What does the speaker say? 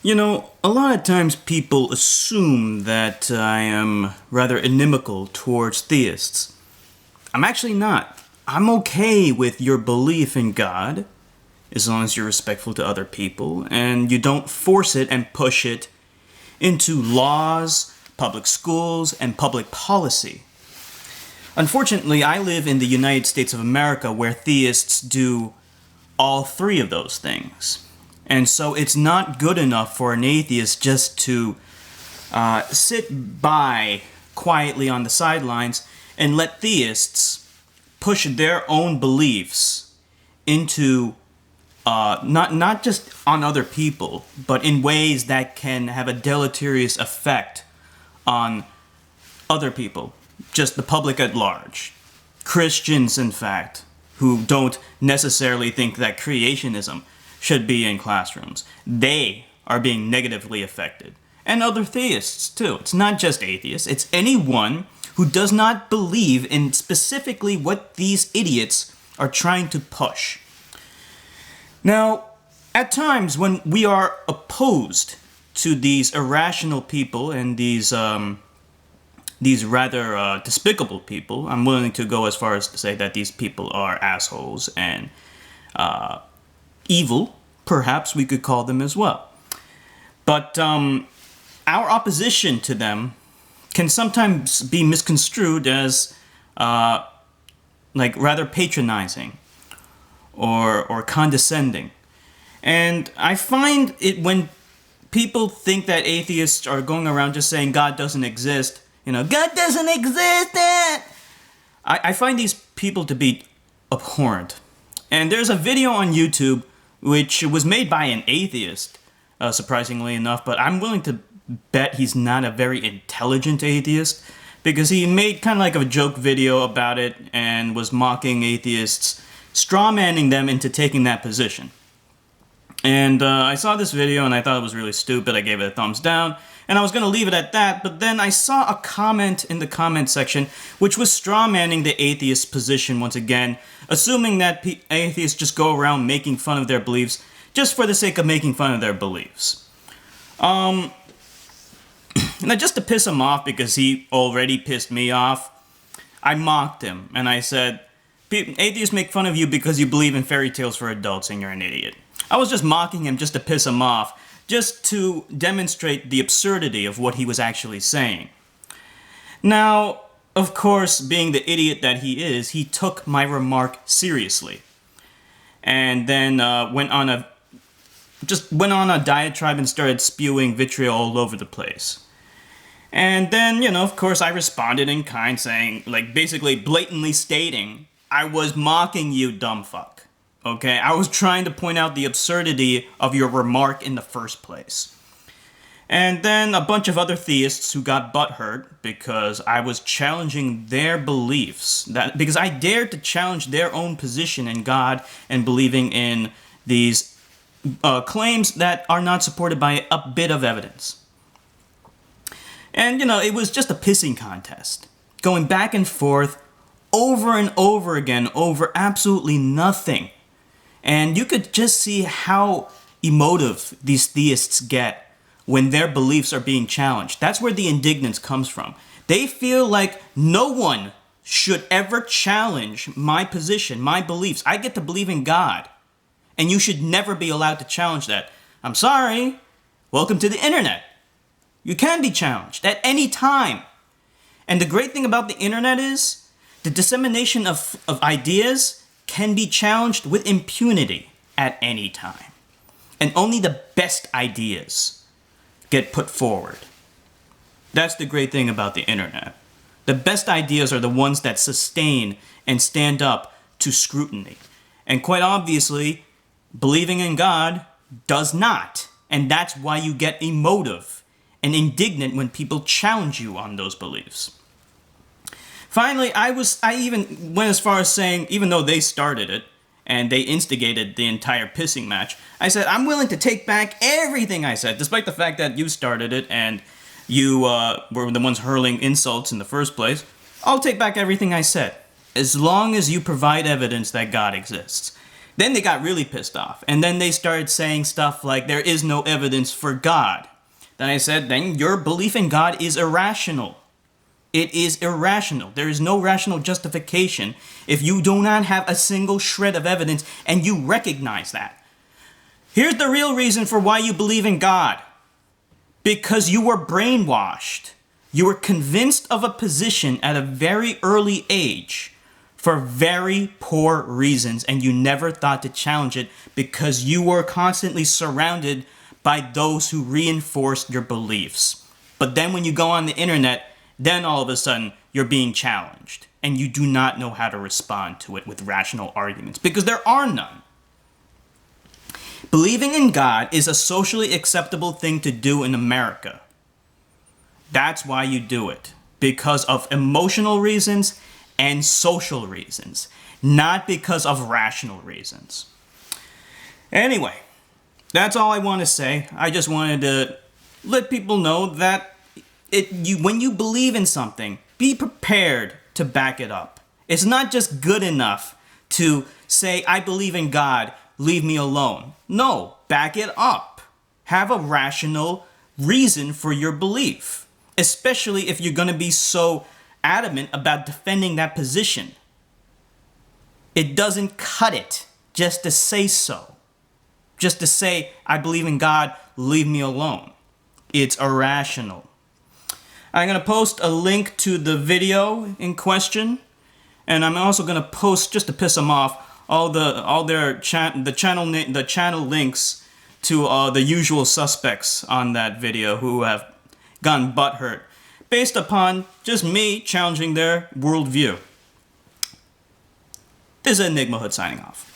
A lot of times people assume that I am rather inimical towards theists. I'm actually not. I'm okay with your belief in God, as long as you're respectful to other people, and you don't force it and push it into laws, public schools, and public policy. Unfortunately, I live in the United States of America where theists do all three of those things. And so it's not good enough for an atheist just to sit by quietly on the sidelines and let theists push their own beliefs into not just on other people, but in ways that can have a deleterious effect on other people, just the public at large. Christians, in fact, who don't necessarily think that creationism should be in classrooms. They are being negatively affected. And other theists, too. It's not just atheists. It's anyone who does not believe in specifically what these idiots are trying to push. Now, at times when we are opposed to these irrational people and these rather despicable people, I'm willing to go as far as to say that these people are assholes and evil, perhaps we could call them as well. But our opposition to them can sometimes be misconstrued as rather patronizing or condescending. And I find it when people think that atheists are going around just saying God doesn't exist, God doesn't exist! I find these people to be abhorrent. And there's a video on YouTube which was made by an atheist, surprisingly enough, but I'm willing to bet he's not a very intelligent atheist, because he made kind of like a joke video about it and was mocking atheists, strawmanning them into taking that position. And I saw this video and I thought it was really stupid. I gave it a thumbs down, and I was going to leave it at that, but then I saw a comment in the comment section which was strawmanning the atheist position once again, assuming that atheists just go around making fun of their beliefs just for the sake of making fun of their beliefs. And just to piss him off, because he already pissed me off, I mocked him and I said, atheists make fun of you because you believe in fairy tales for adults and you're an idiot. I was just mocking him just to piss him off, just to demonstrate the absurdity of what he was actually saying. Now, of course, being the idiot that he is, he took my remark seriously. And then went on a diatribe and started spewing vitriol all over the place. And then, of course, I responded in kind, saying, basically blatantly stating, I was mocking you, dumb fuck. Okay, I was trying to point out the absurdity of your remark in the first place. And then a bunch of other theists who got butthurt because I was challenging their beliefs, because I dared to challenge their own position in God and believing in these claims that are not supported by a bit of evidence. And, it was just a pissing contest, going back and forth over and over again over absolutely nothing. And you could just see how emotive these theists get when their beliefs are being challenged. That's where the indignance comes from. They feel like no one should ever challenge my position, my beliefs. I get to believe in God, and you should never be allowed to challenge that. I'm sorry. Welcome to the internet. You can be challenged at any time. And the great thing about the internet is the dissemination of ideas can be challenged with impunity at any time. And only the best ideas get put forward. That's the great thing about the internet. The best ideas are the ones that sustain and stand up to scrutiny. And quite obviously, believing in God does not. And that's why you get emotive and indignant when people challenge you on those beliefs. Finally, I even went as far as saying, even though they started it, and they instigated the entire pissing match, I said, I'm willing to take back everything I said, despite the fact that you started it, and you were the ones hurling insults in the first place. I'll take back everything I said, as long as you provide evidence that God exists. Then they got really pissed off. And then they started saying stuff like, there is no evidence for God. Then I said, then your belief in God is irrational. It is irrational. There is no rational justification if you do not have a single shred of evidence and you recognize that. Here's the real reason for why you believe in God. Because you were brainwashed. You were convinced of a position at a very early age for very poor reasons, and you never thought to challenge it because you were constantly surrounded by those who reinforced your beliefs. But then when you go on the internet, then all of a sudden you're being challenged, and you do not know how to respond to it with rational arguments because there are none. Believing in God is a socially acceptable thing to do in America. That's why you do it, because of emotional reasons and social reasons, not because of rational reasons. Anyway, that's all I want to say. I just wanted to let people know that when you believe in something, be prepared to back it up. It's not just good enough to say, I believe in God, leave me alone. No, back it up. Have a rational reason for your belief, especially if you're going to be so adamant about defending that position. It doesn't cut it just to say so. Just to say, I believe in God, leave me alone. It's irrational. I'm going to post a link to the video in question, and I'm also going to post, just to piss them off, the channel links to the usual suspects on that video who have gotten butthurt based upon just me challenging their worldview. This is Enigma Hood signing off.